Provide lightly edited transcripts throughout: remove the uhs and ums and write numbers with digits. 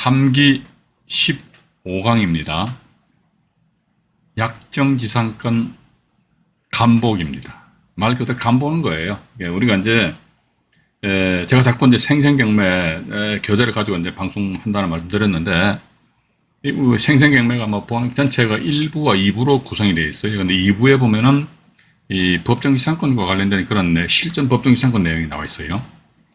3기 15강입니다. 약정지상권 간복입니다. 말 그대로 간보는 거예요. 우리가 이제 제가 자꾸 이제 생생경매 교재를 가지고 이제 방송한다는 말씀 드렸는데, 이 생생경매가 뭐 본 전체가 1부와 2부로 구성이 되어 있어요. 근데 2부에 보면은 이 법정지상권과 관련된 그런 실전 법정지상권 내용이 나와 있어요.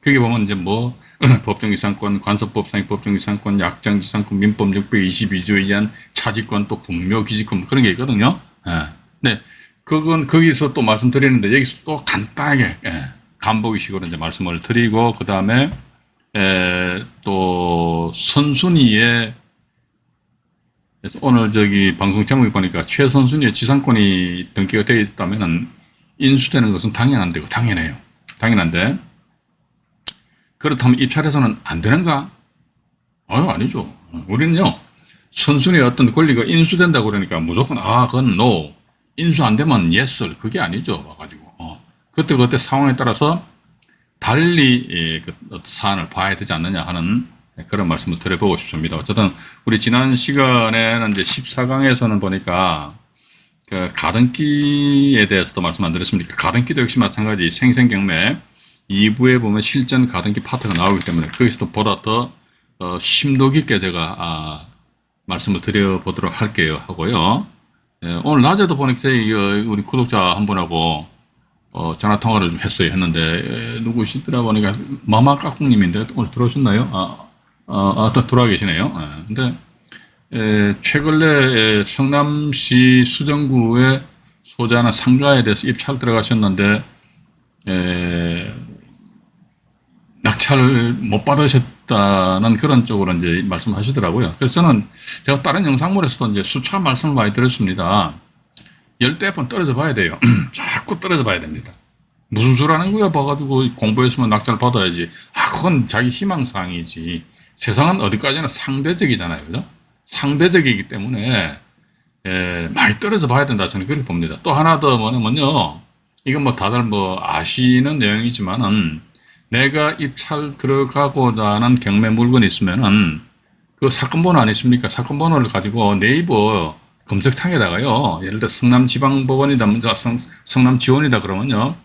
거기 보면 이제 뭐 법정지상권, 관서법상의 법정지상권, 약정지상권, 민법 622조에 의한 차지권, 또 분묘기지권 그런 게 있거든요. 네, 그건 거기서 또 말씀드리는데 여기서 또 간단하게 간보기식으로 이제 말씀을 드리고, 그 다음에 또 선순위에 오늘 저기 방송 제목에 보니까 최선순위에 지상권이 등기가 되어 있다면은 인수되는 것은 당연한데, 당연해요. 당연한데, 그렇다면 입찰해서는 안 되는가? 아니죠. 우리는요, 선순위에 어떤 권리가 인수된다고 그러니까 무조건, 그건 no. 인수 안 되면 yes. 그게 아니죠. 와가지고. 그때 상황에 따라서 달리 그 사안을 봐야 되지 않느냐 하는 그런 말씀을 드려보고 싶습니다. 어쨌든, 우리 지난 시간에는 이제 14강에서는 보니까 그 가등기에 대해서도 말씀 안 드렸습니까? 가등기도 역시 마찬가지 생생경매 2부에 보면 실전 가등기 파트가 나오기 때문에 거기서도 보다 더 심도 깊게 제가 말씀을 드려보도록 할게요 하고요. 오늘 낮에도 보니까 우리 구독자 한 분하고 전화 통화를 좀 했는데 누구시더라 보니까 마마깍꿍님인데 오늘 들어오셨나요? 또 들어와 계시네요. 근데 최근에 성남시 수정구에 소재하는 상가에 대해서 입찰 들어가셨는데 낙찰을 못 받으셨다는 그런 쪽으로 이제 말씀하시더라고요. 그래서 저는 제가 다른 영상물에서도 이제 수차 말씀을 많이 드렸습니다. 열대 번 떨어져 봐야 돼요. 자꾸 떨어져 봐야 됩니다. 무슨 소리 하는 거야 봐가지고 공부했으면 낙찰 받아야지. 그건 자기 희망사항이지. 세상은 어디까지나 상대적이잖아요. 그죠? 상대적이기 때문에 많이 떨어져 봐야 된다. 저는 그렇게 봅니다. 또 하나 더 뭐냐면요. 이건 뭐 다들 뭐 아시는 내용이지만은 내가 입찰 들어가고자 하는 경매 물건이 있으면은 그 사건 번호 아니십니까? 사건 번호를 가지고 네이버 검색창에다가요. 예를 들어 성남지방법원이다, 성남지원이다 그러면요.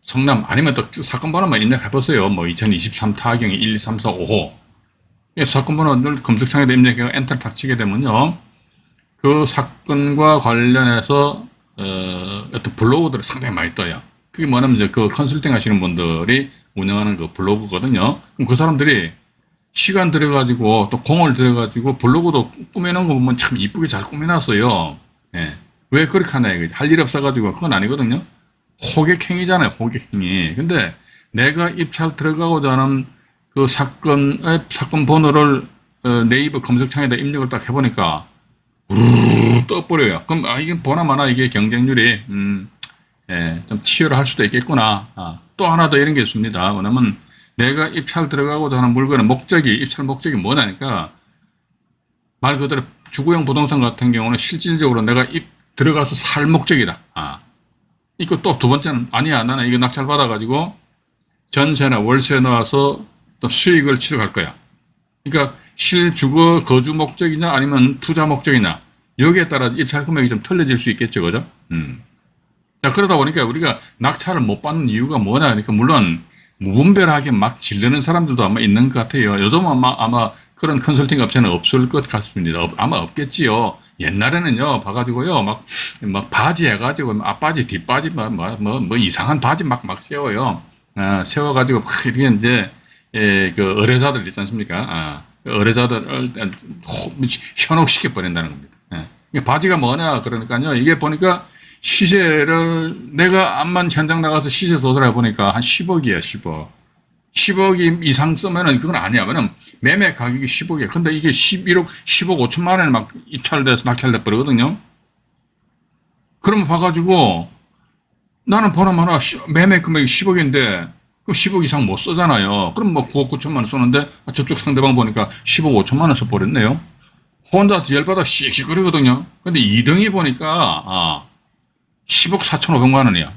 성남 아니면 또 사건 번호만 입력해 보세요. 뭐 2023 타경이 1, 2, 3, 4, 5호. 사건 번호를 검색창에다 입력해 엔터를 탁 치게 되면요. 그 사건과 관련해서 어떤 블로그들을 상당히 많이 떠요. 그게 뭐냐면 이제 그 컨설팅 하시는 분들이 운영하는 그 블로그거든요. 그럼 그 사람들이 시간 들여가지고 또 공을 들여가지고 블로그도 꾸며놓은 거 보면 참 이쁘게 잘 꾸며놨어요. 왜 그렇게 하냐 이거지. 할 일 없어가지고 그건 아니거든요. 호객행위잖아요. 호객행위. 근데 내가 입찰 들어가고자 하는 그 사건 번호를 네이버 검색창에다 입력을 딱 해보니까 떠버려요. 그럼 이게 보나마나 이게 경쟁률이 좀 치열할 수도 있겠구나. 또 하나 더 이런 게 있습니다. 뭐냐면 내가 입찰 들어가고자 하는 물건의 입찰 목적이 뭐냐니까 말 그대로 주거용 부동산 같은 경우는 실질적으로 내가 들어가서 살 목적이다. 이거 또 두 번째는 아니야. 나는 이거 낙찰 받아가지고 전세나 월세 나와서 또 수익을 취득할 거야. 그러니까 실주거 거주 목적이냐 아니면 투자 목적이냐 여기에 따라 입찰 금액이 좀 틀려질 수 있겠죠. 그죠? 자, 그러다 보니까 우리가 낙찰을 못 받는 이유가 뭐냐 하니까 물론 무분별하게 막 지르는 사람들도 아마 있는 것 같아요. 요즘 아마 그런 컨설팅 업체는 없을 것 같습니다. 아마 없겠지요. 옛날에는요, 봐가지고요, 막 바지 해가지고, 앞바지, 뒷바지, 뭐 이상한 바지 막 세워요. 세워가지고, 이게 이제, 그 의뢰자들 있지 않습니까? 의뢰자들을 현혹시켜버린다는 겁니다. 바지가 뭐냐, 그러니까요, 이게 보니까 시세를 내가 암만 현장 나가서 시세 조사를 해보니까 한 10억이야, 10억. 10억 이상 쓰면은 그건 아니야. 왜냐면 매매 가격이 10억이야. 근데 이게 11억, 10억 5천만 원에 막 입찰돼서 낙찰돼 버리거든요. 그러면 봐가지고 나는 보나마나 매매 금액이 10억인데 그 10억 이상 못 쓰잖아요. 그럼 뭐 9억 9천만 원 쓰는데 저쪽 상대방 보니까 10억 5천만 원 써버렸네요. 혼자서 열받아 씩씩거리거든요. 근데 2등이 보니까 10억 4,500만 원이야.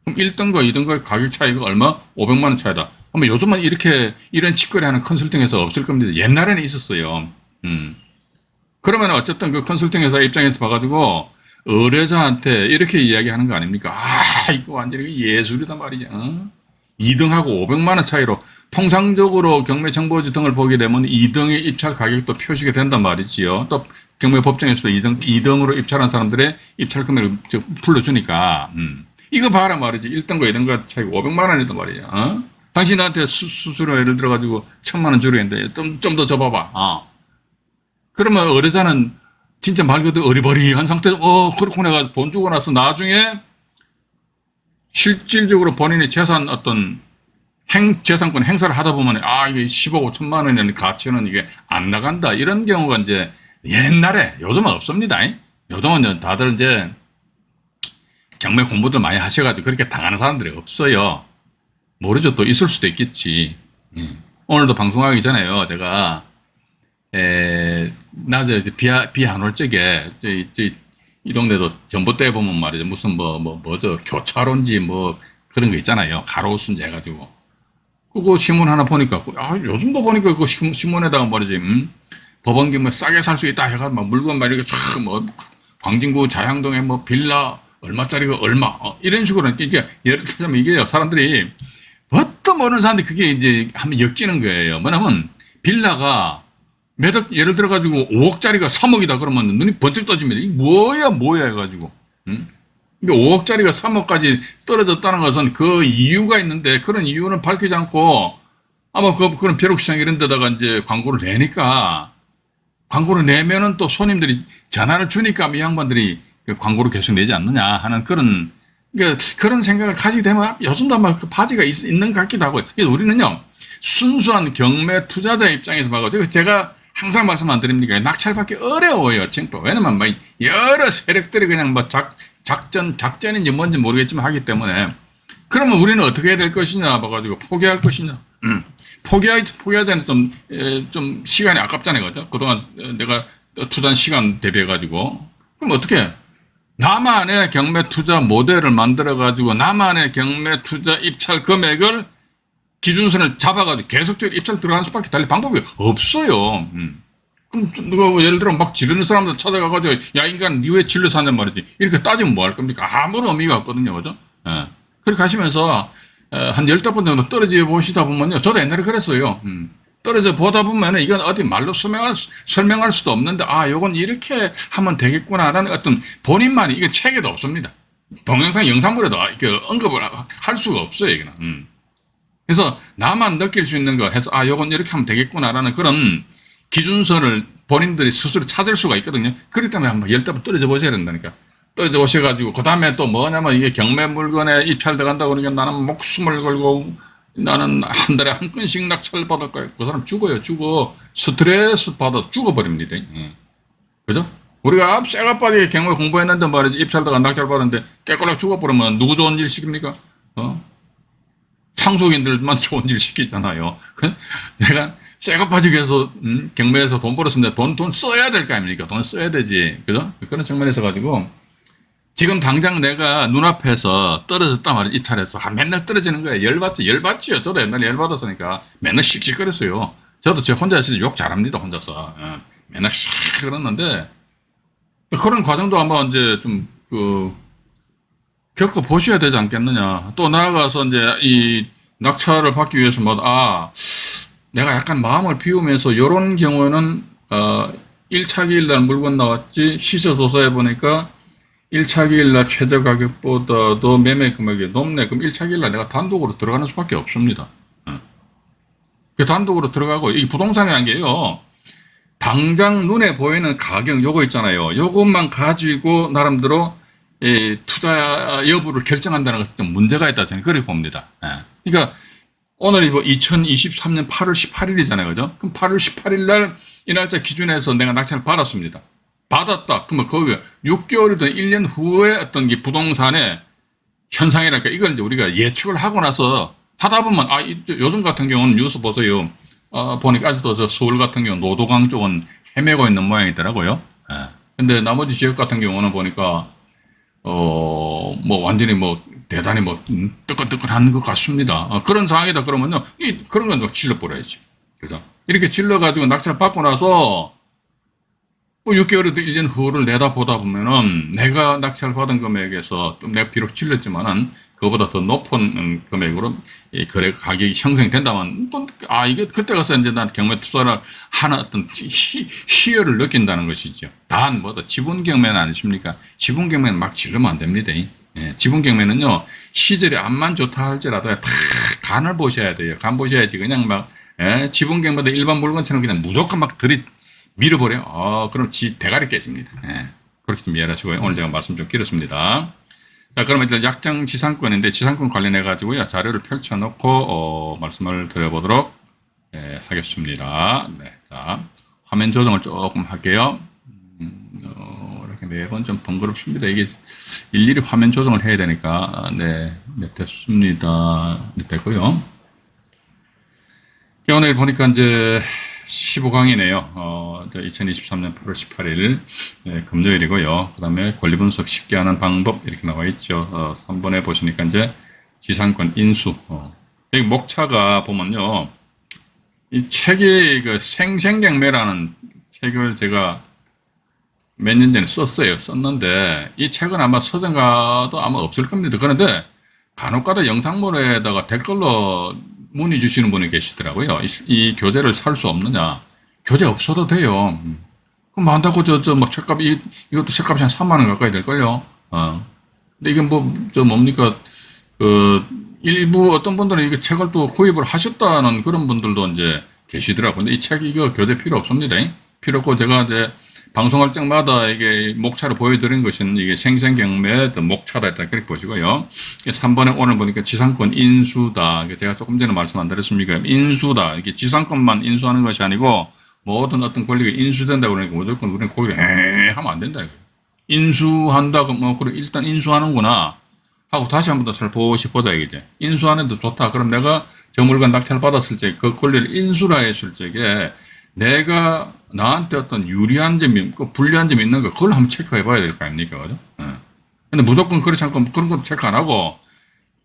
그럼 1등과 2등과의 가격 차이가 얼마? 500만 원 차이다. 아마 요즘은 이렇게 이런 짓거리 하는 컨설팅 회사 없을 겁니다. 옛날에는 있었어요. 그러면 어쨌든 그 컨설팅 회사 입장에서 봐가지고 의뢰자한테 이렇게 이야기하는 거 아닙니까? 아, 이거 완전히 예술이다 말이야. 2등하고 500만 원 차이로 통상적으로 경매정보지 등을 보게 되면 2등의 입찰 가격도 표시가 된단 말이지요. 또 경매법정에서도 2등으로 입찰한 사람들의 입찰 금액을 불러주니까. 이거 봐라 말이지. 1등과 2등과 차이가 500만 원이단 말이야. 당신 나한테 수수료 예를 들어가지고 1000만 원 주려는데 좀 더 줘봐봐. 그러면 의뢰자는 진짜 말 그대로 어리버리한 상태에서 그렇구나 해가지고 돈 주고 나서 나중에 실질적으로 본인의 재산 어떤 재산권 행사를 하다 보면 이게 10억 5천만 원이라는 가치는 이게 안 나간다 이런 경우가 이제 옛날에, 요즘은 없습니다. 요즘은 다들 이제 경매 공부들 많이 하셔가지고 그렇게 당하는 사람들이 없어요. 모르죠. 또 있을 수도 있겠지. 오늘도 방송하기 전에요. 제가 낮에 이제 비 안 올 적에 이 동네도 전봇대에 보면 말이죠. 무슨 뭐죠 교차로인지 뭐 그런 거 있잖아요. 가로수인지 해가지고 그거 신문 하나 보니까 요즘도 보니까 그 신문에다가 말이지 법원 경매 싸게 살 수 있다 해가지고 막 물건 막 이렇게 촥 광진구 자양동에 뭐 빌라 얼마짜리가 얼마 이런 식으로 이게 예를 들자면 이게요. 사람들이 어떤 모르는 사람들이 그게 이제 한번 엮이는 거예요. 뭐냐면 빌라가 매덕 예를 들어가지고 5억짜리가 3억이다 그러면 눈이 번쩍 떠집니다. 이게 뭐야 해가지고. 그러니까 5억짜리가 3억까지 떨어졌다는 것은 그 이유가 있는데 그런 이유는 밝히지 않고 아마 그런 벼룩시장 이런 데다가 이제 광고를 내니까 광고를 내면은 또 손님들이 전화를 주니까 이 양반들이 그 광고를 계속 내지 않느냐 하는 그런 생각을 가지게 되면 요즘도 아마 그 바지가 있는 것 같기도 하고요. 그래서 우리는요, 순수한 경매 투자자 입장에서 봐가지고 제가 항상 말씀 안 드립니까? 낙찰받기 어려워요, 정말. 왜냐면 여러 세력들이 그냥 작전인지 뭔지 모르겠지만 하기 때문에. 그러면 우리는 어떻게 해야 될 것이냐 봐가지고 포기할 것이냐. 포기하자니 좀 시간이 아깝잖아요, 그죠? 그동안 내가 투자한 시간 대비해가지고. 그럼 어떻게 해? 나만의 경매 투자 모델을 만들어가지고 나만의 경매 투자 입찰 금액을 기준선을 잡아가지고 계속적으로 입찰 들어가는 수밖에 달리 방법이 없어요. 그럼 누가 예를 들어 막 지르는 사람들 찾아가가지고 야 인간 니 왜 질러 사냔 말이지. 이렇게 따지면 뭐 할 겁니까? 아무런 의미가 없거든요, 그죠? 그렇게 하시면서 한 15번 정도 떨어져 보시다 보면요. 저도 옛날에 그랬어요. 떨어져 보다 보면 이건 어디 말로 설명할 수도 없는데 요건 이렇게 하면 되겠구나라는 어떤 본인만이 이건 책에도 없습니다. 동영상 영상물에도 이렇게 언급을 할 수가 없어요, 이거는. 그래서 나만 느낄 수 있는 거 해서 요건 이렇게 하면 되겠구나라는 그런 기준선을 본인들이 스스로 찾을 수가 있거든요. 그렇기 때문에 한번 10번 떨어져 보셔야 된다니까. 떨어져 보셔가지고 그 다음에 또 뭐냐면 이게 경매 물건에 입찰 들어간다고 그러니까 나는 목숨을 걸고 나는 한 달에 한 건씩 낙찰 받을 거야. 그 사람 죽어요. 스트레스 받아 죽어버립니다. 그죠? 우리가 쇠가 빠지게 경매 공부했는데 말이지 입찰다가 낙찰 받았는데 깨끗하게 죽어버리면 누구 좋은 일 시킵니까? 상속인들만 좋은 일 시키잖아요. 내가 쇠가 빠지게 해서 경매에서 돈 벌었습니다. 돈 써야 될 거 아닙니까? 돈 써야 되지. 그죠? 그런 측면에서 가지고 지금 당장 내가 눈앞에서 떨어졌단 말이야. 이탈해서 맨날 떨어지는 거예요. 열받지요. 저도 옛날에 열받았으니까 맨날 씩씩거렸어요. 저도 제 혼자 있을 때 욕 잘합니다. 혼자서. 맨날 씩 그랬는데 그런 과정도 아마 이제 좀 겪어보셔야 되지 않겠느냐. 또 나아가서 이제 이 낙찰을 받기 위해서 내가 약간 마음을 비우면서 이런 경우에는 1차 기일날 물건 나왔지 시세조사해 보니까 1차 기일날 최저 가격보다도 매매 금액이 높네. 그럼 1차 기일날 내가 단독으로 들어가는 수밖에 없습니다. 그 단독으로 들어가고 이 부동산이라는 게요. 당장 눈에 보이는 가격 요거 있잖아요. 요것만 가지고 나름대로 투자 여부를 결정한다는 것은 좀 문제가 있다 저는 그렇게 봅니다. 그러니까 오늘이 2023년 8월 18일이잖아요. 그죠? 그럼 8월 18일 날 이 날짜 기준에서 내가 낙찰을 받았습니다. 받았다. 그러면 거기 6개월이든 1년 후에 어떤 게 부동산의 현상이랄까 이걸 이제 우리가 예측을 하고 나서 하다 보면 요즘 같은 경우는 뉴스 보세요. 보니까 아직도 저 서울 같은 경우 노도강 쪽은 헤매고 있는 모양이더라고요. 근데 나머지 지역 같은 경우는 보니까 완전히 대단히 뜨끈뜨끈한 것 같습니다. 그런 상황이다 그러면요, 그런 건 질러버려야지. 그죠? 이렇게 질러가지고 낙찰 받고 나서 6개월에도 1년 후를 내다보다 보면은 내가 낙찰 받은 금액에서 또 내가 비록 질렀지만은 그거보다 더 높은 금액으로 이 거래 가격이 형성된다면 이게 그때 가서 이제 난 경매 투자를 하는 어떤 희열을 느낀다는 것이죠. 단 뭐다 지분 경매는 아니십니까? 지분 경매는 막 질르면 안 됩니다. 예, 지분 경매는요 시절이 암만 좋다 할지라도 다 간을 보셔야 돼요. 간 보셔야지 그냥 막 지분 경매도 일반 물건처럼 그냥 무조건 막 밀어버려. 그럼 대가리 깨집니다. 예, 그렇게 좀 이해하시고요. 오늘 제가 말씀 좀 길었습니다. 자, 그러면 일단 약정 지상권인데 지상권 관련해가지고요. 자료를 펼쳐놓고, 말씀을 드려보도록, 하겠습니다. 네. 자, 화면 조정을 조금 할게요. 이렇게 매번 좀 번거롭습니다. 이게 일일이 화면 조정을 해야 되니까, 네, 됐습니다. 네, 됐고요. 오늘 보니까 이제 15강이네요. 2023년 8월 18일 금요일이고요. 그 다음에 권리 분석 쉽게 하는 방법 이렇게 나와 있죠. 3번에 보시니까 이제 지상권 인수. 여기 목차가 보면요. 이 책이 그 생생경매라는 책을 제가 몇 년 전에 썼는데 이 책은 아마 서점가도 아마 없을 겁니다. 그런데 간혹가다 영상물에다가 댓글로 문의 주시는 분이 계시더라고요. 이 교재를 살 수 없느냐. 교재 없어도 돼요. 그럼 한다고 책값, 이것도 책값이 한 3만원 가까이 될걸요. 근데 이게 뭡니까. 일부 어떤 분들은 이거 책을 또 구입을 하셨다는 그런 분들도 이제 계시더라고요. 근데 이 책 이거 교재 필요 없습니다. 필요 없고 제가 이제 방송할 때마다 이게 목차를 보여드린 것은 이게 생생경매의 목차다 했다. 그렇게 보시고요. 3번에 오늘 보니까 지상권 인수다. 제가 조금 전에 말씀 안 드렸습니까? 인수다. 이게 지상권만 인수하는 것이 아니고 모든 어떤 권리가 인수된다고 그러니까 무조건 우리는 거기를 하면 안 된다. 인수한다고 그래 일단 인수하는구나 하고 다시 한 번 더 살포시 보자 이게 인수하는 데 좋다. 그럼 내가 저 물건 낙찰 받았을 때 그 권리를 인수라 했을 적에 내가 나한테 어떤 유리한 점이, 불리한 점이 있는 거, 그걸 한번 체크해 봐야 될 거 아닙니까? 그죠? 근데 무조건 그렇지 않고 그런 거 체크 안 하고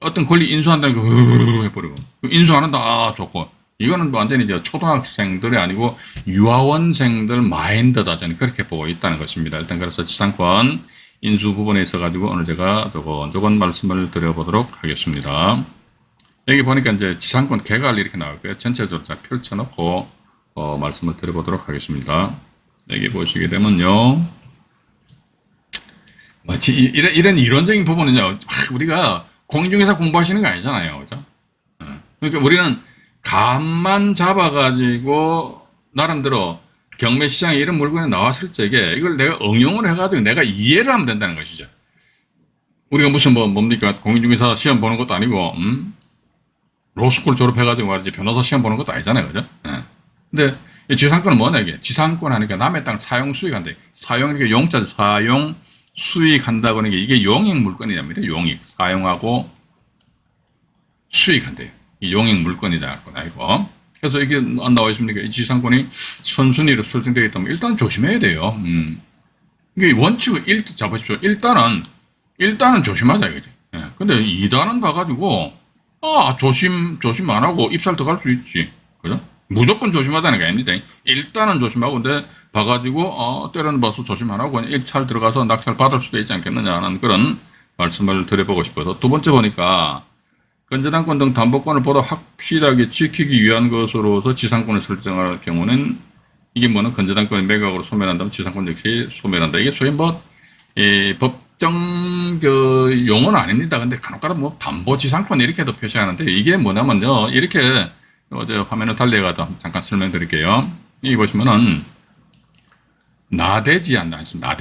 어떤 권리 인수한다는 거, 해버리고. 인수 안 한다, 좋고. 이거는 완전히 이제 초등학생들이 아니고 유아원생들 마인드다. 저는 그렇게 보고 있다는 것입니다. 일단 그래서 지상권 인수 부분에 있어가지고 오늘 제가 조금 말씀을 드려보도록 하겠습니다. 여기 보니까 이제 지상권 개괄 이렇게 나올 거예요. 전체적으로 다 펼쳐놓고 말씀을 드려보도록 하겠습니다. 여기 보시게 되면요. 마치 이런 이론적인 부분은요, 우리가 공인중개사 공부하시는 거 아니잖아요. 그죠? 그러니까 우리는 감만 잡아가지고, 나름대로 경매시장에 이런 물건이 나왔을 적에 이걸 내가 응용을 해가지고 내가 이해를 하면 된다는 것이죠. 우리가 무슨 뭡니까? 공인중개사 시험 보는 것도 아니고, 로스쿨 졸업해가지고 말이지 변호사 시험 보는 것도 아니잖아요. 그죠? 근데 지상권은 뭐냐 이게 지상권 하니까 남의 땅 사용 수익한다. 사용 이렇게 용자 사용 수익한다고 하는 게 이게 용익 물건이랍니다. 용익 사용하고 수익한대요. 이 용익 물건이다 알고. 그래서 이게 안 나와 있습니까? 이 지상권이 선순위로 설정되어 있다면 일단 조심해야 돼요. 이게 원칙을 잡으십시오. 일단은 조심하자 이거지. 근데 2단은 봐가지고 조심 안 하고 입살 더 갈 수 있지. 그죠? 무조건 조심하다는 게 아닙니다. 일단은 조심하고, 근데 봐가지고, 때려는 봐서 조심 안 하고, 1차를 들어가서 낙찰 받을 수도 있지 않겠느냐는 그런 말씀을 드려보고 싶어서. 두 번째 보니까, 건전한권 등 담보권을 보다 확실하게 지키기 위한 것으로서 지상권을 설정할 경우는, 이게 뭐는 건전한권이 매각으로 소멸한다면 지상권 역시 소멸한다. 이게 소위 법정, 용어는 아닙니다. 근데 간혹가다 담보 지상권 이렇게도 표시하는데, 이게 뭐냐면요, 이렇게, 어제 화면을 달리해가지고 잠깐 설명드릴게요. 여기 보시면은 나대지 한다 했습니다.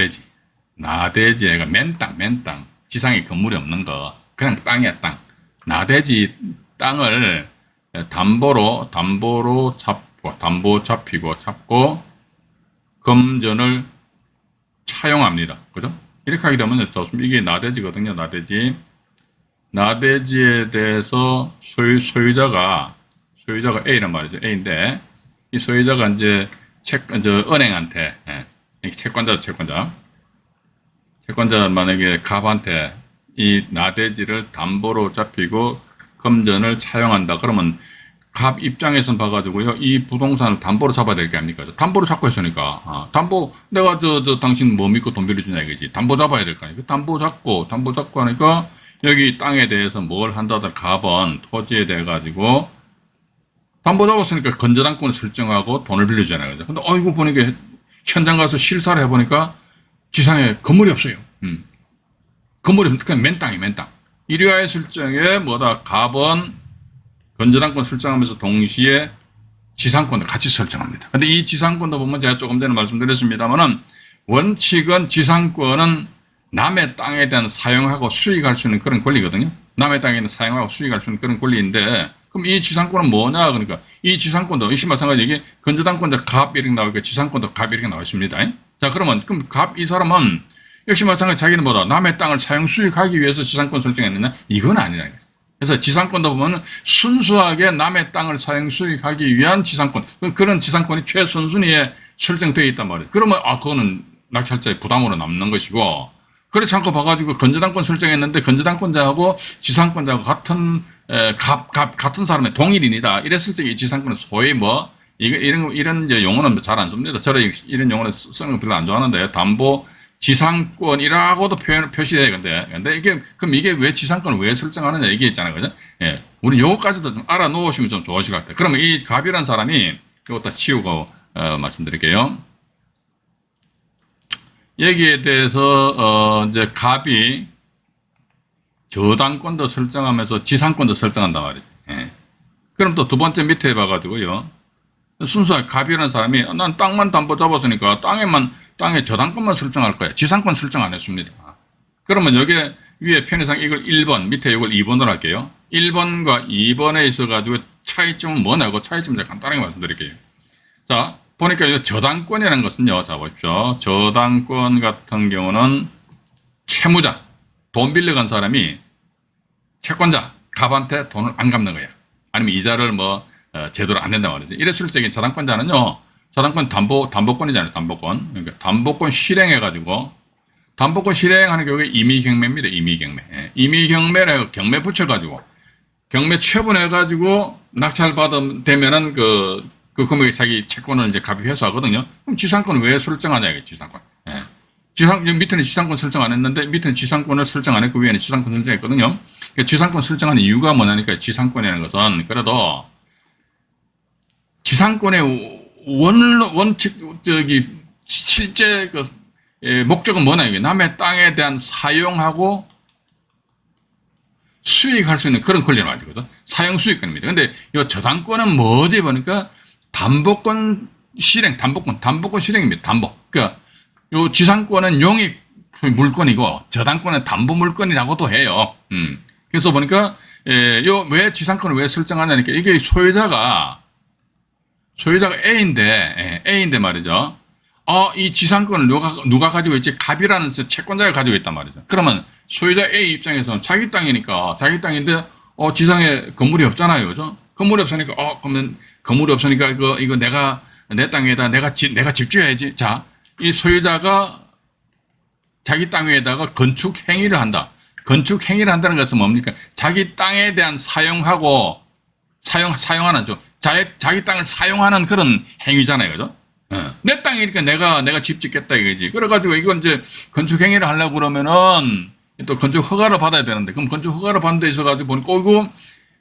나대지가 맨땅 지상에 건물이 없는 거 그냥 땅이야 땅. 나대지 땅을 담보 잡고 검전을 차용합니다. 그죠? 이렇게 하게 되면 좋습니다. 이게 나대지거든요. 나대지에 대해서 소유자가 A란 말이죠. A인데, 이 소유자가 이제 은행한테, 채권자 만약에 갑한테 이 나대지를 담보로 잡히고 금전을 차용한다. 그러면 갑 입장에선 봐가지고요, 이 부동산을 담보로 잡아야 될 게 아닙니까? 담보로 잡고 있으니까, 담보, 내가 당신 뭐 믿고 돈 빌려주냐 이거지. 담보 잡아야 될 거 아니에요. 담보 잡고 하니까, 여기 땅에 대해서 뭘 한다든 갑은 토지에 대해 가지고, 담보 잡았으니까 건저당권을 설정하고 돈을 빌려주잖아요. 근데, 이거 보니까, 현장 가서 실사를 해보니까, 지상에 건물이 없어요. 건물이, 그냥 맨 땅이 맨 땅. 이리와의 설정에 갑은 건저당권 설정하면서 동시에 지상권도 같이 설정합니다. 근데 이 지상권도 보면 제가 조금 전에 말씀드렸습니다만은 원칙은 지상권은 남의 땅에 대한 사용하고 수익할 수 있는 그런 권리거든요. 남의 땅에 있는 사용하고 수익할 수 있는 그런 권리인데, 그럼 이 지상권은 뭐냐? 그러니까 이 지상권도 역시 마찬가지 이게 건저당권도 갑 이렇게 나오니까 지상권도 갑 이렇게 나와 있습니다. 자, 그럼 갑 이 사람은 역시 마찬가지 자기는 남의 땅을 사용 수익하기 위해서 지상권 설정했느냐? 이건 아니라는 거죠. 그래서 지상권도 보면 순수하게 남의 땅을 사용 수익하기 위한 지상권, 그런 지상권이 최선순위에 설정되어 있단 말이에요. 그러면 그거는 낙찰자의 부담으로 남는 것이고, 그렇지 않고 봐가지고 건저당권 설정했는데 건저당권자하고 지상권자하고 같은 사람의 동일인이다. 이랬을 때 이 지상권은 소위 이런 용어는 잘 안 씁니다. 저는 이런 용어를 쓰는 거 별로 안 좋아하는데, 담보 지상권이라고도 표시해야 근데 그럼 이게 왜 지상권을 왜 설정하느냐 이게 있잖아요. 그죠? 예. 우리 요거까지도 좀 알아놓으시면 좀 좋으실 것 같아요. 그러면 이 갑이라는 사람이 이거 다 치우고, 말씀드릴게요. 여기에 대해서, 이제 갑이 저당권도 설정하면서 지상권도 설정한단 말이죠. 예. 그럼 또 두 번째 밑에 봐가지고요. 순수하게 갑이라는 사람이 난 땅만 담보 잡았으니까 땅에 저당권만 설정할 거야. 지상권 설정 안 했습니다. 그러면 여기 위에 편의상 이걸 1번, 밑에 이걸 2번으로 할게요. 1번과 2번에 있어가지고 차이점은 뭐냐고 차이점을 간단하게 말씀드릴게요. 자, 보니까 이 저당권이라는 것은요. 자, 보십시오. 저당권 같은 경우는 채무자, 돈 빌려간 사람이 채권자, 갑한테 돈을 안 갚는 거야. 아니면 이자를 제대로 안 낸단 말이죠. 이랬을 때 저당권자는요, 저당권 담보권이잖아요. 담보권. 그러니까 담보권 실행해가지고, 담보권 실행하는 경우에 임의경매입니다. 임의경매. 예. 임의경매를 경매 붙여가지고, 경매 처분해가지고, 낙찰되면은 그 금액에 자기 채권을 이제 갑이 회수하거든요. 그럼 지상권을 왜 설정하냐, 이게 지상권. 예. 밑에는 지상권 설정 안 했는데, 밑에는 지상권을 설정 안 했고, 위에는 지상권 설정했거든요. 그러니까 지상권 설정하는 이유가 뭐냐니까, 지상권이라는 것은, 그래도, 지상권의 원칙, 실제 목적은 뭐냐, 이게. 남의 땅에 대한 사용하고 수익할 수 있는 그런 권리를 가지거든. 사용 수익권입니다. 근데 이 저당권은 뭐지 보니까 담보권 실행입니다. 담보. 그러니까 요 지상권은 용익 물건이고 저당권은 담보 물건이라고도 해요. 그래서 보니까, 왜 지상권을 왜 설정하냐니까 이게 소유자가 A인데 말이죠. 이 지상권을 누가 가지고 있지? 갑이라는 채권자가 가지고 있단 말이죠. 그러면 소유자 A 입장에서는 자기 땅이니까, 자기 땅인데, 지상에 건물이 없잖아요. 그죠? 건물이 없으니까, 그러면 건물이 없으니까 이거 내 땅에다 내가 집 지어야지. 자, 이 소유자가 자기 땅 위에다가 건축 행위를 한다. 건축 행위를 한다는 것은 뭡니까? 자기 땅에 대한 사용하는 자기 땅을 사용하는 그런 행위잖아요. 그죠? 내 땅이니까 내가 집 짓겠다 이거지. 그래가지고 이건 이제 건축 행위를 하려고 그러면은 또 건축 허가를 받아야 되는데, 그럼 건축 허가를 받는 데 있어가지고 보니까 이거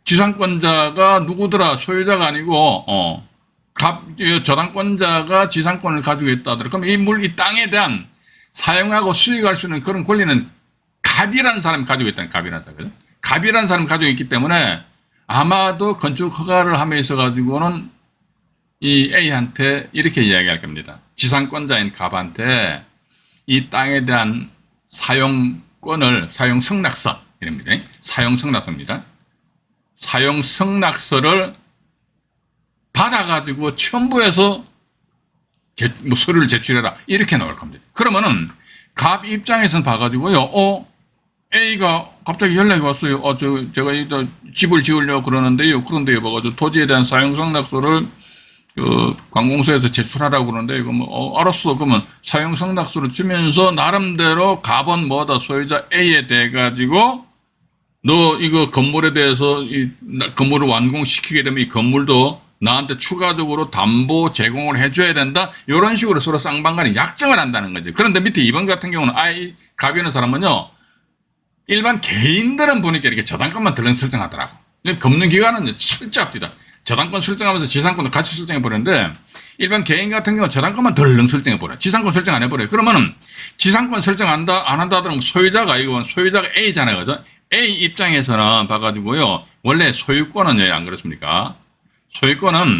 지상권자가 누구더라? 소유자가 아니고, 저당권자가 지상권을 가지고 있다더라. 그럼 이 땅에 대한 사용하고 수익할 수 있는 그런 권리는 갑이라는 사람이 가지고 있다는, 갑이라는 사람. 갑이라는 사람이 가지고 있기 때문에 아마도 건축 허가를 함에 있어가지고는 이 A한테 이렇게 이야기할 겁니다. 지상권자인 갑한테 이 땅에 대한 사용권을, 사용승낙서, 이랍니다. 사용승낙서입니다. 사용승낙서를 받아가지고 첨부해서 서류를 제출해라. 이렇게 나올 겁니다. 그러면은 갑 입장에서는 봐가지고요, A가 갑자기 연락이 왔어요. 제가 집을 지으려고 그러는데요. 그런데요, 봐가지고 토지에 대한 사용승낙서를 관공서에서 제출하라고 그러는데, 이거 알았어. 그러면 사용성낙서를 주면서 나름대로 갑은 소유자 A에 대해 가지고 너 이거 건물에 대해서 이 건물을 완공시키게 되면 이 건물도 나한테 추가적으로 담보 제공을 해줘야 된다. 이런 식으로 서로 쌍방간에 약정을 한다는 거지. 그런데 밑에 2번 같은 경우는 갑이라는 사람은요, 일반 개인들은 보니까 이렇게 저당권만 덜렁 설정하더라고. 금융기관은 철저합니다. 저당권 설정하면서 지상권도 같이 설정해버리는데, 일반 개인 같은 경우는 저당권만 덜렁 설정해버려. 지상권 설정 안 해버려요. 그러면은, 지상권 설정 안 한다 하더라도 소유자가 A잖아요. 그죠? A 입장에서는 봐가지고요, 원래 소유권은 왜 안 그렇습니까?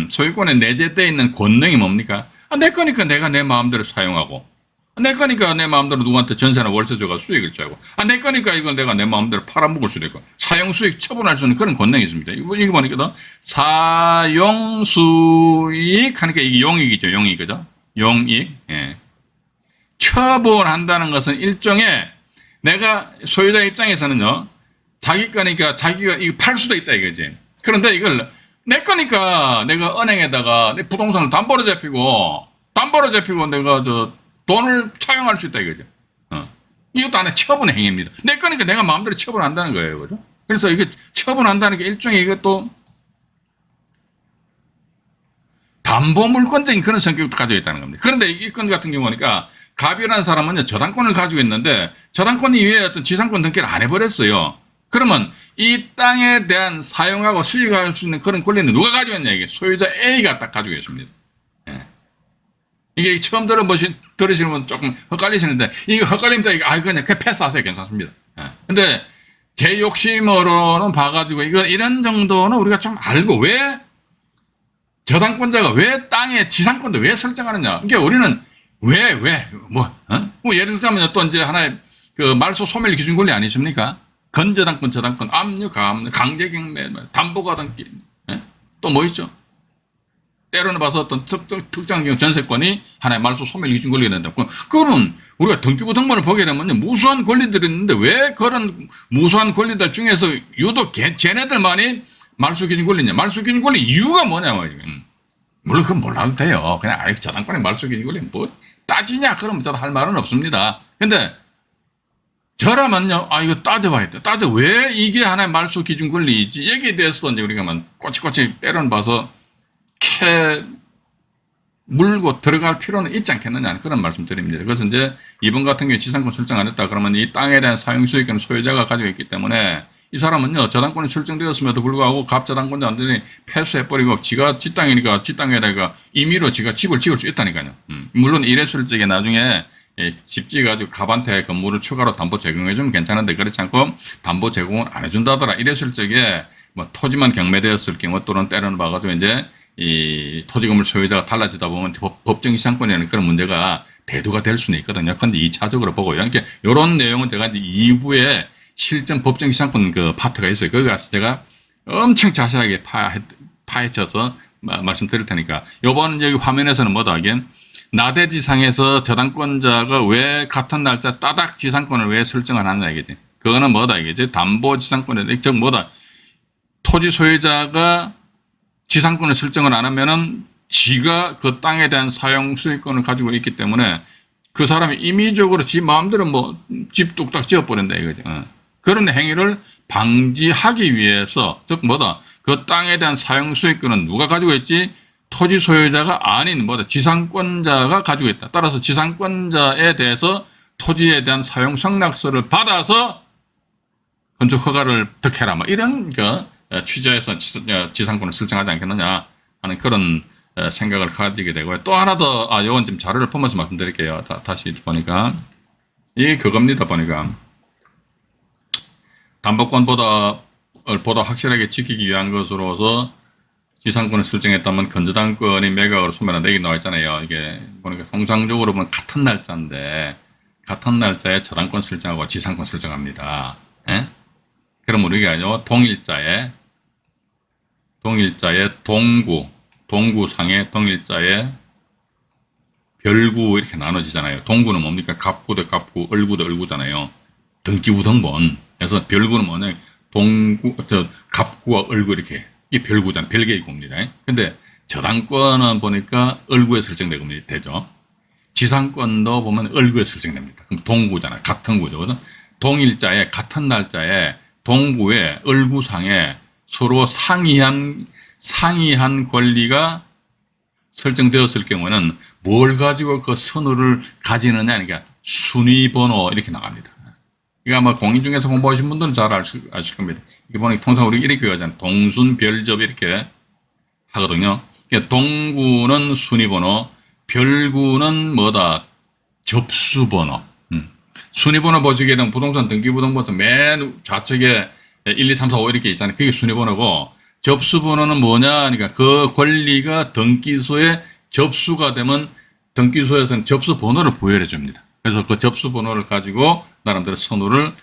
소유권에 내재되어 있는 권능이 뭡니까? 내 거니까 내가 내 마음대로 사용하고, 내 거니까 내 마음대로 누구한테 전세나 월세 줘가 수익을 줘고, 내 거니까 이걸 내가 내 마음대로 팔아먹을 수도 있고, 사용수익 처분할 수 있는 그런 권능이 있습니다. 이거 보니까, 사용수익 하니까 이게 용익이죠, 용익, 그죠? 용익, 예. 처분한다는 것은 일종의 내가 소유자 입장에서는요, 자기 거니까 자기가 이거 팔 수도 있다 이거지. 그런데 이걸 내 거니까 내가 은행에다가 내 부동산을 담보로 잡히고 내가 돈을 차용할 수 있다 이거죠. 이것도 하나의 처분 행위입니다. 내 거니까 내가 마음대로 처분한다는 거예요. 그죠? 그래서 이게 처분한다는 게 일종의 이것도 담보 물권적인 그런 성격도 가지고 있다는 겁니다. 그런데 이 건 같은 경우니까 갑이라는 사람은 저당권을 가지고 있는데 저당권 이외에 어떤 지상권 등기를 안 해버렸어요. 그러면 이 땅에 대한 사용하고 수익할 수 있는 그런 권리는 누가 가지고 있냐, 이게 소유자 A가 딱 가지고 있습니다. 예. 이게 처음 들으시는 분 조금 헷갈리시는데, 이거 헷갈립니다. 그냥 패스하세요. 괜찮습니다. 예. 근데 제 욕심으로는 봐가지고 이런 정도는 우리가 좀 알고, 왜 저당권자가 왜 땅에 지상권도 왜 설정하느냐. 그러니까 우리는 예를 들자면 또 이제 하나의 말소 소멸 기준 권리 아니십니까? 건저당권, 저당권, 압류, 강제경매, 담보가등기, 예? 또 뭐 있죠? 때로는 봐서 어떤 특정 경우 전세권이 하나의 말소 소멸 기준 권리가 된다. 그거는 우리가 등기부 등본을 보게 되면 무수한 권리들이 있는데 왜 그런 무수한 권리들 중에서 유독 쟤네들만이 말소 기준 권리냐? 말소 기준 권리 이유가 뭐냐면, 물론 그건 몰라도 돼요. 그냥 저당권의 말소 기준 권리 뭐 따지냐? 그러면 저도 할 말은 없습니다. 근데 저라면요, 이거 따져봐야 돼. 왜 이게 하나의 말소 기준 권리이지? 여기에 대해서도 이제 우리가 꼬치꼬치 때려는 봐서 물고 들어갈 필요는 있지 않겠느냐, 그런 말씀 드립니다. 그래서 이제 이번 같은 경우에 지상권 설정 안 했다 그러면 이 땅에 대한 사용수익은 소유자가 가지고 있기 때문에 이 사람은요, 저당권이 설정되었음에도 불구하고 갑저당권자한테 패스해버리고 지 땅이니까 지 땅에다가 임의로 지가 집을 지을 수 있다니까요. 물론 이랬을 적에 나중에 집 지어가지고 갑한테 건물을 추가로 담보 제공해주면 괜찮은데, 그렇지 않고 담보 제공을 안 해준다더라. 이랬을 적에 토지만 경매되었을 경우 또는 때로는 봐가지고 이제 이 토지 건물 소유자가 달라지다 보면 법정 시장권이라는 그런 문제가 대두가 될 수는 있거든요. 그런데 2차적으로 보고요. 그러니까 이런 내용은 제가 이제 2부에 실전 법정 시장권 파트가 있어요. 거기 가서 제가 엄청 자세하게 파헤쳐서 말씀드릴 테니까, 요번 여기 화면에서는 하긴 나대지상에서 저당권자가 왜 같은 날짜 따닥 지상권을 왜 설정을 하느냐 이게지. 그거는 이게지. 담보지상권에, 즉 토지 소유자가 지상권을 설정을 안 하면은 지가 그 땅에 대한 사용 수익권을 가지고 있기 때문에 그 사람이 임의적으로 지 마음대로 집 뚝딱 지어버린다 이거죠. 그런 행위를 방지하기 위해서, 즉 그 땅에 대한 사용 수익권은 누가 가지고 있지? 토지 소유자가 아닌 지상권자가 가지고 있다. 따라서 지상권자에 대해서 토지에 대한 사용 성낙서를 받아서 건축 허가를 득해라. 이런 취지에서 지상권을 설정하지 않겠느냐 하는 그런 생각을 가지게 되고요. 또 하나 더, 요건 지금 자료를 보면서 말씀드릴게요. 다시 보니까 이게 그겁니다. 보니까 담보권보다 확실하게 지키기 위한 것으로서 지상권을 설정했다면 건저당권이 매각으로 소멸한다. 이게 나와 있잖아요. 이게 보니까 통상적으로 보면 같은 날짜인데 같은 날짜에 저당권 설정하고 지상권 설정합니다. 예? 그럼 우리가 동일자에 동구상에 동일자에 별구 이렇게 나눠지잖아요. 동구는 뭡니까? 갑구 대 갑구, 을구 대 을구잖아요. 등기부 등본. 그래서 별구는 갑구와 을구 이렇게. 이게 별구잖아요. 별개의 구입니다. 근데 저당권은 보니까 을구에 설정되죠. 지상권도 보면 을구에 설정됩니다. 그럼 동구잖아요. 같은 구죠. 그죠? 동일자에, 같은 날짜에 동구에, 을구상에 서로 상이한 권리가 설정되었을 경우는 뭘 가지고 그 선호를 가지느냐, 그러니까 순위번호 이렇게 나갑니다. 이거 아마 공인중개사 공부하신 분들은 잘 아실 겁니다. 이게 보니까 통상 우리가 이렇게 하잖아요. 동순별접 이렇게 하거든요. 그러니까 동구는 순위번호, 별구는 뭐다? 접수번호. 순위번호 보시게 되면 부동산 등기부등본서 맨 좌측에 1, 2, 3, 4, 5 이렇게 있잖아요. 그게 순위번호고, 접수번호는 뭐냐? 그러니까 그 권리가 등기소에 접수가 되면 등기소에서는 접수번호를 부여해 줍니다. 그래서 그 접수번호를 가지고 나름대로 선호를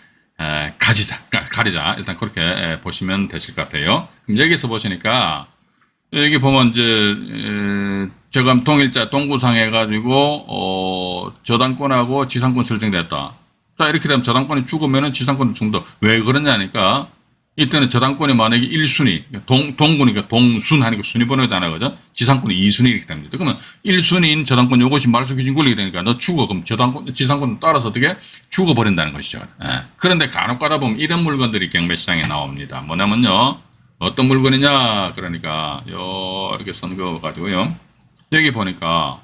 가리자. 일단 그렇게 보시면 되실 것 같아요. 그럼 여기서 보시니까 여기 보면 이제 저감 동일자 동구상 해가지고 저당권하고 지상권 설정됐다. 자, 이렇게 되면 저당권이 죽으면은 지상권도 죽는다. 왜 그러냐니까 이때는 저당권이 만약에 1순위, 동구니까 동순 하니까 순위번호잖아요. 그죠? 지상권이 2순위 이렇게 됩니다. 그러면 1순위인 저당권 요것이 말소기준 권리가 되니까 너 죽어. 그럼 지상권 따라서 어떻게 죽어버린다는 것이죠. 예. 그런데 간혹 가다 보면 이런 물건들이 경매시장에 나옵니다. 뭐냐면요. 어떤 물건이냐. 그러니까 이렇게 선 그어가지고요. 여기 보니까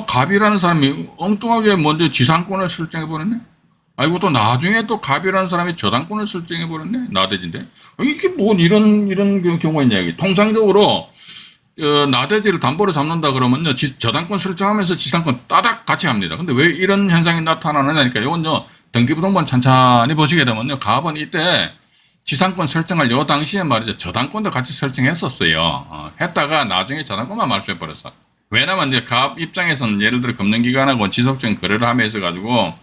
갑이라는 사람이 엉뚱하게 먼저 지상권을 설정해버렸네. 아이고, 또 나중에 또 갑이라는 사람이 저당권을 설정해버렸네. 나대지인데. 이게 뭔 이런 경우가 있냐. 이게. 통상적으로, 나대지를 담보로 잡는다 그러면요. 저당권 설정하면서 지상권 따닥 같이 합니다. 근데 왜 이런 현상이 나타나느냐니까. 이건요. 등기부등본 찬찬히 보시게 되면요. 갑은 이때 지상권 설정할 요 당시에 말이죠. 저당권도 같이 설정했었어요. 했다가 나중에 저당권만 말소해버렸어. 왜냐면 이제 갑 입장에서는 예를 들어 금융기관하고 지속적인 거래를 하면서 가지고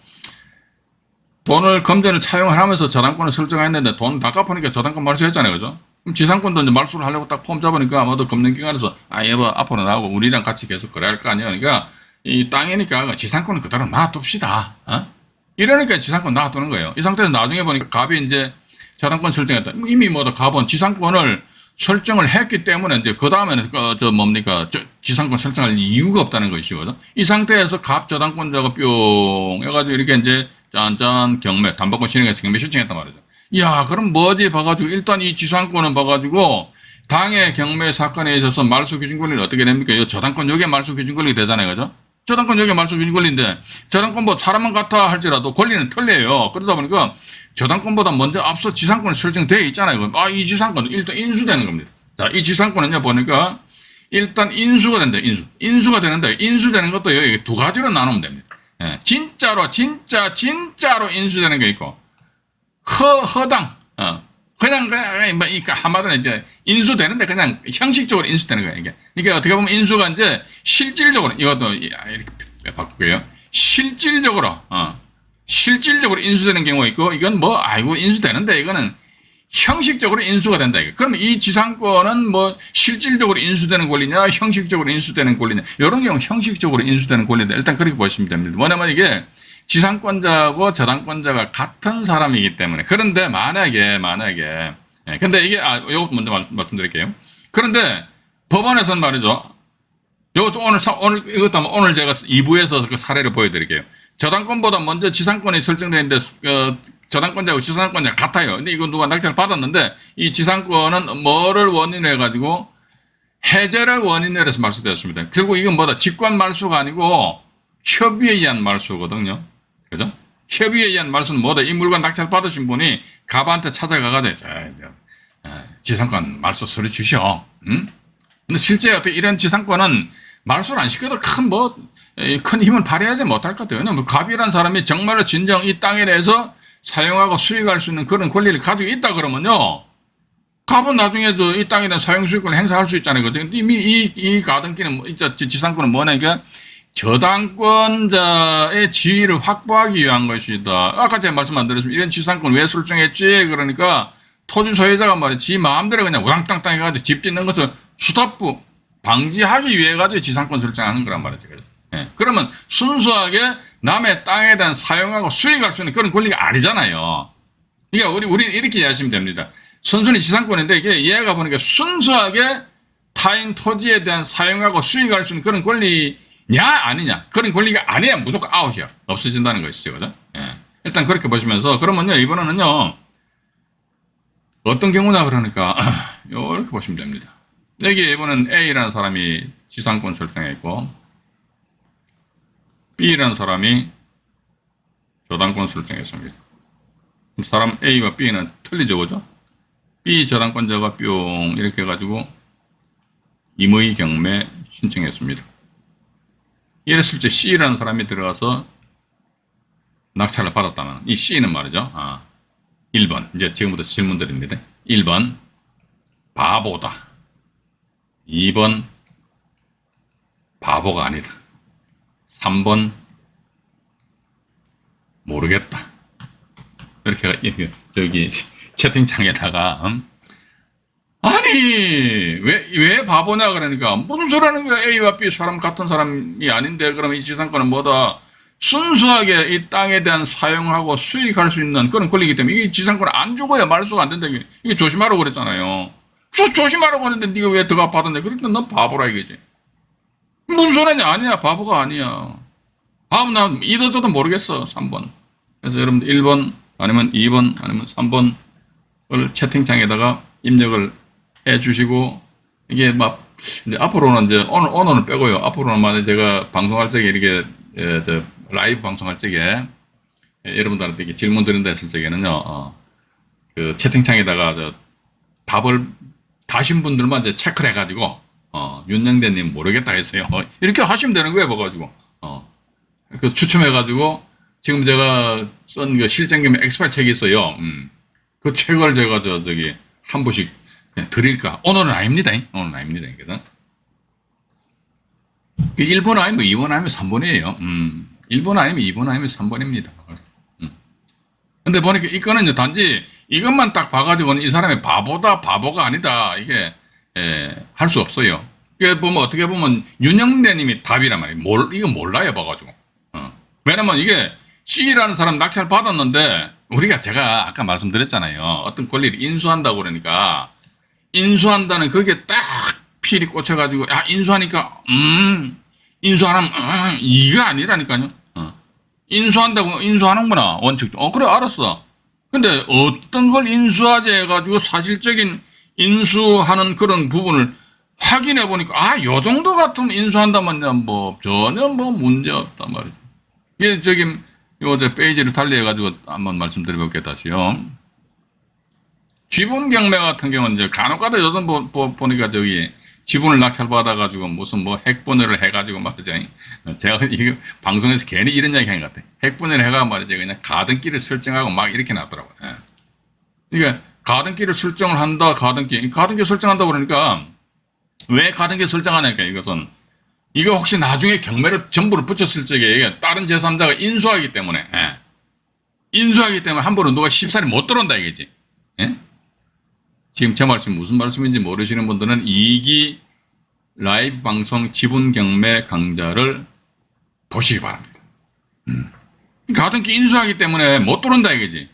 돈을 금전을 차용을 하면서 저당권을 설정했는데 돈 다 갚으니까 저당권 말소했잖아요. 그죠? 그럼 지상권도 이제 말소를 하려고 딱 폼 잡으니까 아마도 금융기관에서 여보 앞으로 나하고 우리랑 같이 계속 거래할 거 아니야. 그러니까 이 땅이니까 지상권은 그대로 놔둡시다. 이러니까 지상권 놔두는 거예요. 이 상태에서 나중에 보니까 갑이 이제 저당권 설정했다. 이미 갑은 지상권을 설정을 했기 때문에 이제 그 다음에는 지상권 설정할 이유가 없다는 것이죠. 이 상태에서 갑 저당권자가 뿅 해가지고 이렇게 이제 짠짠 경매 담보권 신청해서 경매 신청했단 말이죠. 이야, 그럼 뭐지 봐가지고 일단 이 지상권은 봐가지고 당해 경매 사건에 있어서 말소 기준 권리는 어떻게 됩니까? 이 저당권 여기에 말소 기준 권리가 되잖아요, 그죠? 저당권 여기에 말소 기준 권리인데 저당권 뭐 사람만 같아 할지라도 권리는 틀려요. 그러다 보니까 저당권보다 먼저 앞서 지상권이 설정되어 있잖아요. 이 지상권은 일단 인수되는 겁니다. 자, 이 지상권은요 보니까 일단 인수가 된다. 인수가 되는데 인수되는 것도 여기 두 가지로 나누면 됩니다. 예, 진짜로 인수되는 게 있고 허당 그냥 한마디로 이제 인수되는데 그냥 형식적으로 인수되는 거예요. 이게 어떻게 보면 인수가 이제 실질적으로 이것도 이렇게 바꿀게요. 실질적으로 인수되는 경우가 있고 이건 인수되는데 이거는 형식적으로 인수가 된다. 그러면 이 지상권은 실질적으로 인수되는 권리냐, 형식적으로 인수되는 권리냐. 이런 경우 형식적으로 인수되는 권리다. 일단 그렇게 보시면 됩니다. 뭐냐면 이게 지상권자하고 저당권자가 같은 사람이기 때문에. 그런데 만약에 근데 이게 이거 먼저 말씀드릴게요. 그런데 법원에서는 말이죠. 이것도 오늘 제가 2부에서 그 사례를 보여드릴게요. 저당권보다 먼저 지상권이 설정되는데 저당권자하고 지상권자 같아요. 근데 이건 누가 낙찰을 받았는데 이 지상권은 뭐를 원인으로 해가지고 해제를 원인으로 해서 말소되었습니다. 그리고 이건 직권 말소가 아니고 협의에 의한 말소거든요. 그죠? 협의에 의한 말소는 이 물건 낙찰 받으신 분이 갑한테 찾아가가지고 지상권 말소 서류 주셔. 근데 실제 어떻게 이런 지상권은 말소를 안 시켜도 큰 힘을 발휘하지 못할 것 같아요. 왜냐면 갑이라는 사람이 정말로 진정 이 땅에 대해서 사용하고 수익할 수 있는 그런 권리를 가지고 있다 그러면요. 갑은 나중에도 이 땅에 대한 사용 수익권을 행사할 수 있잖아요. 이미 이 가등기는 지상권은 뭐냐니까 저당권자의 지위를 확보하기 위한 것이다. 아까 제가 말씀 안 드렸습니다. 이런 지상권 왜 설정했지? 그러니까 토지 소유자가 지 마음대로 그냥 우당땅땅 해가지고 집 짓는 것을 수답부 방지하기 위해 가지고 지상권 설정하는 거란 말이죠. 예. 그러면 순수하게 남의 땅에 대한 사용하고 수익할 수 있는 그런 권리가 아니잖아요. 그러니까 우리 이렇게 이해하시면 됩니다. 순순히 지상권인데 이게 이해가 보니까 순수하게 타인 토지에 대한 사용하고 수익할 수 있는 그런 권리냐 아니냐, 그런 권리가 아니야 무조건 아웃이야, 없어진다는 것이죠. 그죠? 예. 일단 그렇게 보시면서, 그러면요 이번에는요 어떤 경우냐 그러니까 이렇게 보시면 됩니다. 여기 이번엔 A라는 사람이 지상권 설정했고 B라는 사람이 저당권 설정했습니다. 사람 A와 B는 틀리죠, 그죠? B 저당권자가 뿅 이렇게 해가지고 임의 경매 신청했습니다. 이랬을 때 C라는 사람이 들어가서 낙찰을 받았다면, 이 C는 말이죠. 1번, 이제 지금부터 질문드립니다. 1번, 바보다. 2번, 바보가 아니다. 3번, 모르겠다. 이렇게 저기 채팅창에다가 아니 왜 바보냐 그러니까, 무슨 소리 하는 거야, A와 B 사람 같은 사람이 아닌데 그러면 이 지상권은 뭐다, 순수하게 이 땅에 대한 사용하고 수익할 수 있는 그런 권리이기 때문에 이게 지상권 안 죽어야 말소가 안 된다. 이게 조심하라고 그랬잖아요. 조심하라고 했는데 네가 왜 들어가 받았냐, 그러니까 넌 바보라 이거지. 무슨 소리냐, 아니야 바보가 아니야. 다음 난 이도저도 모르겠어. 3번. 그래서 여러분들 1번 아니면 2번 아니면 3번을 채팅창에다가 입력을 해 주시고, 이게 막 이제 앞으로는 이제 오늘은 빼고요. 앞으로는 만약 제가 방송할 적에 이렇게 라이브 방송할 적에 여러분들한테 이렇게 질문 드린다 했을 적에는요, 그 채팅창에다가 답을 다신 분들만 이제 체크를 해가지고, 윤영대님 모르겠다 했어요. 이렇게 하시면 되는 거예요, 봐가지고. 그 추첨해가지고, 지금 제가 쓴 그 실전경매 엑스파일 책이 있어요. 그 책을 제가 저기 한 부씩 그냥 드릴까? 오늘은 아닙니다. 오늘은 아닙니다. 그죠? 1번 아니면 2번 아니면 3번이에요. 1번 아니면 2번 아니면 3번입니다. 근데 보니까 이거는 단지 이것만 딱 봐가지고는 이 사람이 바보다, 바보가 아니다. 이게, 할 수 없어요. 이게 보면, 어떻게 보면 윤영대님이 답이란 말이에요. 이거 몰라요, 봐가지고. 왜냐면 이게 C라는 사람 낙찰 받았는데, 제가 아까 말씀드렸잖아요. 어떤 권리를 인수한다고 그러니까, 인수한다는 그게 딱 필이 꽂혀가지고, 야, 인수하니까, 인수하면, 이게 아니라니까요. 인수한다고, 인수하는구나, 원칙. 그래, 알았어. 근데 어떤 걸 인수하지 해가지고 사실적인 인수하는 그런 부분을 확인해 보니까, 요 정도 같으면 인수한다면 전혀 문제 없단 말이죠. 이게 요 페이지를 달리해가지고 한번 말씀드려볼게요, 다시요. 지분 경매 같은 경우는 이제 간혹가다 요즘 보니까 지분을 낙찰받아가지고 무슨 핵분해를 해가지고 말이죠. 제가 이거 방송에서 괜히 이런 이야기 한 것 같아요. 핵분해를 해가 말이죠. 그냥 가등기를 설정하고 막 이렇게 놨더라고요. 그러니까 가등기를 설정을 한다, 가등기 설정한다 그러니까, 왜 가등기 설정하냐니까, 이거 혹시 나중에 경매를 전부를 붙였을 적에 다른 제3자가 인수하기 때문에, 함부로 누가 쉽사리 못 들어온다 이거지. 지금 제 말씀이 무슨 말씀인지 모르시는 분들은 2기 라이브 방송 지분 경매 강좌를 보시기 바랍니다. 가등기 인수하기 때문에 못 들어온다 이거지.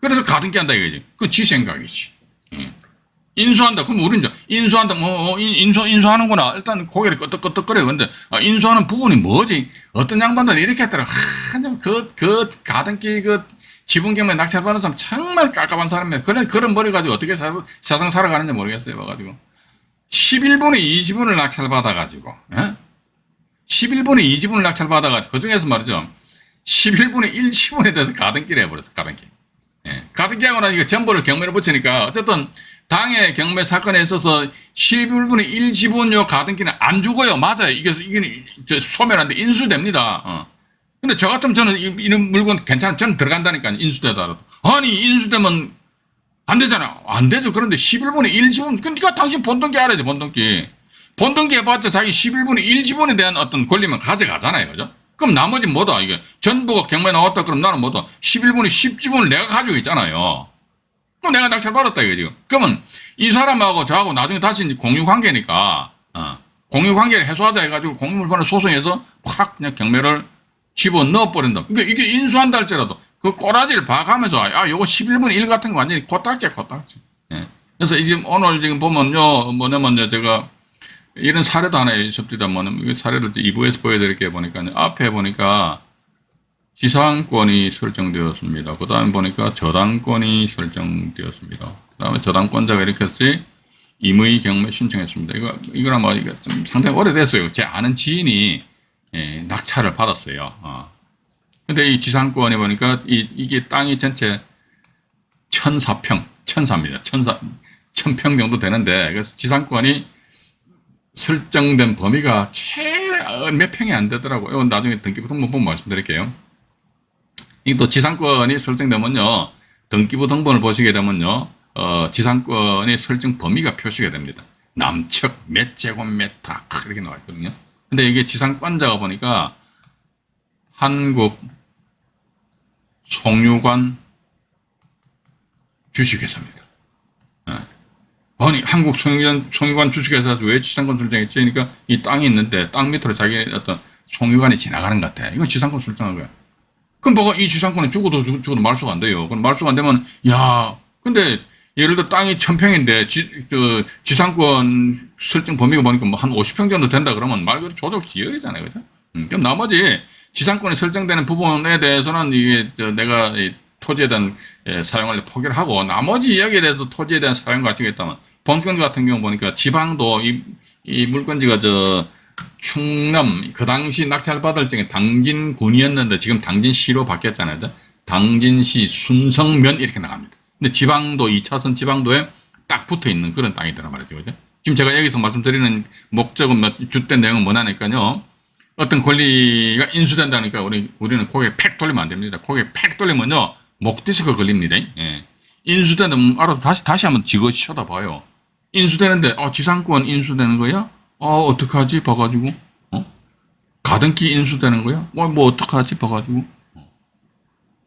그래서 가등기 한다 이거지. 그건 지 생각이지. 인수한다. 그럼 우리는 이제 인수한다. 인수하는구나. 일단 고개를 끄덕끄덕거려요. 근데 인수하는 부분이 뭐지? 어떤 양반들이 이렇게 했더라. 가등기 지분 경매 낙찰받는 사람 정말 깝깝한 사람이에요. 그런 머리 가지고 어떻게 세상 살아가는지 모르겠어요. 봐가지고 11분의 20분을 낙찰받아가지고 11분의 20분을 낙찰받아가지고 그 중에서 말이죠. 11분의 1지분에 대해서 가등기를 해버렸어. 가등기. 가등기하고 나서 이거 전부를 경매를 붙이니까 어쨌든 당의 경매 사건에 있어서 11분의 1지분요 가등기는 안 죽어요. 맞아요. 이게 소멸한데 인수됩니다. 근데 저 같으면 저는 이런 물건 괜찮아. 저는 들어간다니까, 인수되더라도. 아니, 인수되면 안 되잖아. 안 되죠. 그런데 11분의 1지분, 그러니까 당신 본등기 알아야지, 본등기. 본등기 해봤자 자기 11분의 1지분에 대한 어떤 권리만 가져가잖아요. 그죠? 그럼 나머지 뭐다? 이게 전부가 경매 나왔다. 그럼 나는 뭐다? 11분의 10지분을 내가 가지고 있잖아요. 그럼 내가 낙찰받았다, 이거 지금. 그러면 이 사람하고 저하고 나중에 다시 공유관계니까, 공유관계를 해소하자 해가지고 공유물건을 소송해서 확 그냥 경매를 집어 넣어버린다. 그러니까 이게 인수한다 할지라도 그 꼬라지를 봐가면서, 요거 11분의 1 같은 거 완전히 코딱지야, 코딱지. 그래서 지금 오늘 지금 보면요, 뭐냐면 제가 이런 사례도 하나 있습니다만, 이 사례를 2부에서 보여드릴게요. 보니까, 앞에 보니까 지상권이 설정되었습니다. 그 다음에 보니까 저당권이 설정되었습니다. 그 다음에 저당권자가 이렇게 했지, 임의 경매 신청했습니다. 이거 아마 이거 좀 상당히 오래됐어요. 제 아는 지인이 낙찰을 받았어요. 근데 이 지상권이 보니까 이게 땅이 전체 1004입니다. 1000평 정도 되는데, 그래서 지상권이 설정된 범위가 몇 평이 안 되더라고요. 이건 나중에 등기부 등본 보면 말씀드릴게요. 이 또 지상권이 설정되면요, 등기부 등본을 보시게 되면요, 지상권의 설정 범위가 표시가 됩니다. 남측 몇 제곱미터 이렇게 나와 있거든요. 근데 이게 지상권자가 보니까 한국 송유관 주식회사입니다. 아니, 한국 송유관 주식회사에서 왜 지상권 설정했지? 그러니까 이 땅이 있는데 땅 밑으로 자기 어떤 송유관이 지나가는 것 같아. 이건 지상권 설정한 거야. 그럼 뭐가 이 지상권이 죽어도 말소가 안 돼요. 그럼 말소가 안 되면, 야, 근데 예를 들어 땅이 1000평인데 지상권 설정 범위가 보니까 뭐 한 50평 정도 된다 그러면 말 그대로 조적지열이잖아요. 그죠? 그럼 나머지 지상권이 설정되는 부분에 대해서는 이게 내가 토지에 대한 사용을 포기를 하고, 나머지 이야기에 대해서 토지에 대한 사용 가치가 있다면, 본건 같은 경우 보니까 지방도 이 물건지가 충남, 그 당시 낙찰 받을 적에 당진군이었는데 지금 당진시로 바뀌었잖아요. 당진시 순성면 이렇게 나갑니다. 근데 지방도 2차선 지방도에 딱 붙어 있는 그런 땅이더란 말이죠. 그죠? 지금 제가 여기서 말씀드리는 목적은 주된 내용은 뭐냐니까요. 어떤 권리가 인수된다니까 우리는 고개 팩 돌리면 안 됩니다. 고개 팩 돌리면요, 목 디스크 걸립니다. 예. 인수되는, 알아서 다시 한번 지그시 쳐다봐요. 인수되는데, 지상권 인수되는 거야? 어떡하지? 봐가지고, 가등기 인수되는 거야? 뭐 어떡하지? 봐가지고,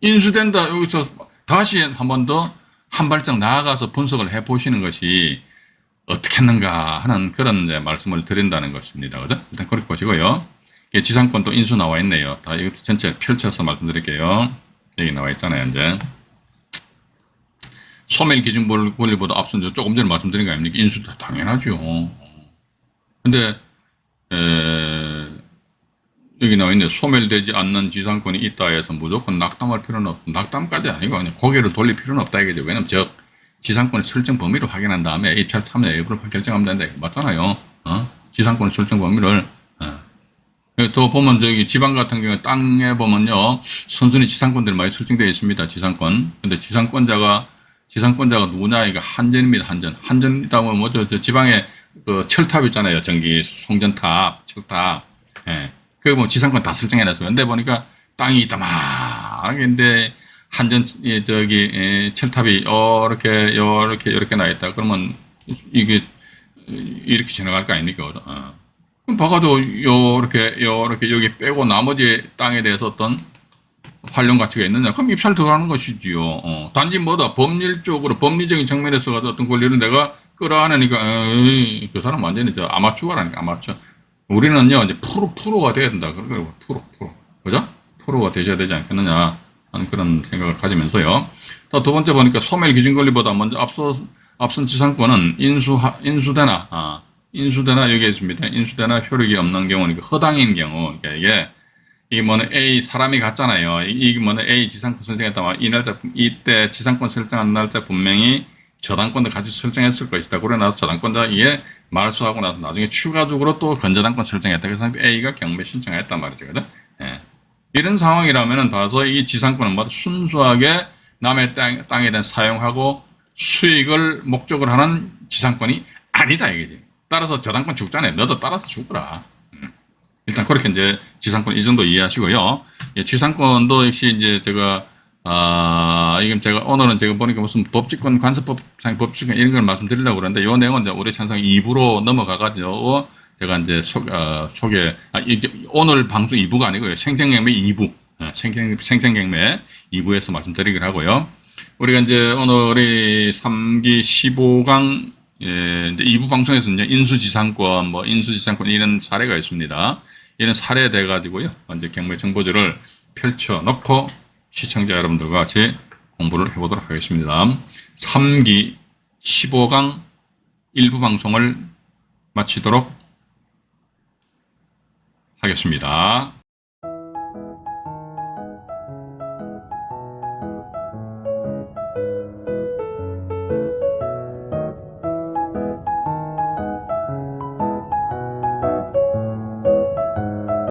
인수된다. 여기서 다시 한 번 더 한 발짝 나아가서 분석을 해 보시는 것이 어떻겠는가 하는 그런 말씀을 드린다는 것입니다. 그죠? 일단 그렇게 보시고요. 지상권 또 인수 나와 있네요. 다 이것도 전체 펼쳐서 말씀드릴게요. 여기 나와 있잖아요, 이제. 소멸 기준 권리보다 앞선 조금 전에 말씀드린 거 아닙니까? 인수도 당연하죠. 근데, 여기 나와 있네. 소멸되지 않는 지상권이 있다 해서 무조건 낙담할 필요는 없고, 낙담까지 아니고 그냥 고개를 돌릴 필요는 없다 이거죠. 왜냐면 지상권의 설정 범위를 확인한 다음에 입찰 참여 여부를 결정하면 된다. 맞잖아요. 지상권의 설정 범위를. 또 보면 지방 같은 경우에 땅에 보면요, 선순위 지상권들이 많이 설정되어 있습니다. 지상권. 근데 지상권자가 누구냐? 이거 한전입니다. 한전이다 보면 뭐죠? 지방에 그 철탑 있잖아요. 전기 송전탑, 철탑. 예. 그거 뭐 지상권 다 설정해놨어요. 근데 보니까 땅이 이따만한데 한전 철탑이 이렇게 나 있다. 그러면 이게 이렇게 지나갈 거 아닙니까? 그럼 봐가도 요렇게 여기 빼고 나머지 땅에 대해서 어떤 활용 가치가 있느냐? 그럼 입찰 들어가는 것이지요. 단지 법리적인 측면에서 어떤 권리를 내가 끌어안으니까 그 사람 완전히 아마추어라니까, 아마추어. 우리는요, 이제 프로가 돼야 된다. 그러니까 그죠? 프로가 되셔야 되지 않겠느냐 하는 그런 생각을 가지면서요. 또 두 번째 보니까 소멸 기준 권리보다 먼저 앞선 지상권은 인수되나 여기에 있습니다. 인수되나 효력이 없는 경우니까 허당인 경우, 그러니까 이게 뭐는 A 사람이 갔잖아요. 이게 뭐는 A 지상권 설정했다면 이때 지상권 설정한 날짜 분명히 저당권도 같이 설정했을 것이다. 그러고 나서 저당권자 이에 말소하고 나서 나중에 추가적으로 또 건저당권 설정했다. 그래서 A가 경매 신청했단 말이죠. 그죠? 예. 이런 상황이라면은 봐서 이 지상권은 모두 순수하게 남의 땅에 대한 사용하고 수익을 목적으로 하는 지상권이 아니다. 이거지. 따라서 저당권 죽잖아요. 너도 따라서 죽어라. 일단 그렇게 이제 지상권 이 정도 이해하시고요. 예, 지상권도 역시 이제 이건 오늘은 제가 보니까 무슨 법직권, 관습법상 법직권 이런 걸 말씀드리려고 그러는데, 요 내용은 이제 우리 찬상 2부로 넘어가가지고, 제가 이제 이게 오늘 방송 2부가 아니고요. 생생경매 2부. 생생경매 2부에서 말씀드리기로 하고요. 우리가 이제 오늘이 3기 15강, 이제 2부 방송에서 이제 인수지상권, 이런 사례가 있습니다. 이런 사례에 대해 가지고요. 이제 경매 정보지를 펼쳐놓고, 시청자 여러분들과 같이 공부를 해보도록 하겠습니다. 3기 15강 1부 방송을 마치도록 하겠습니다.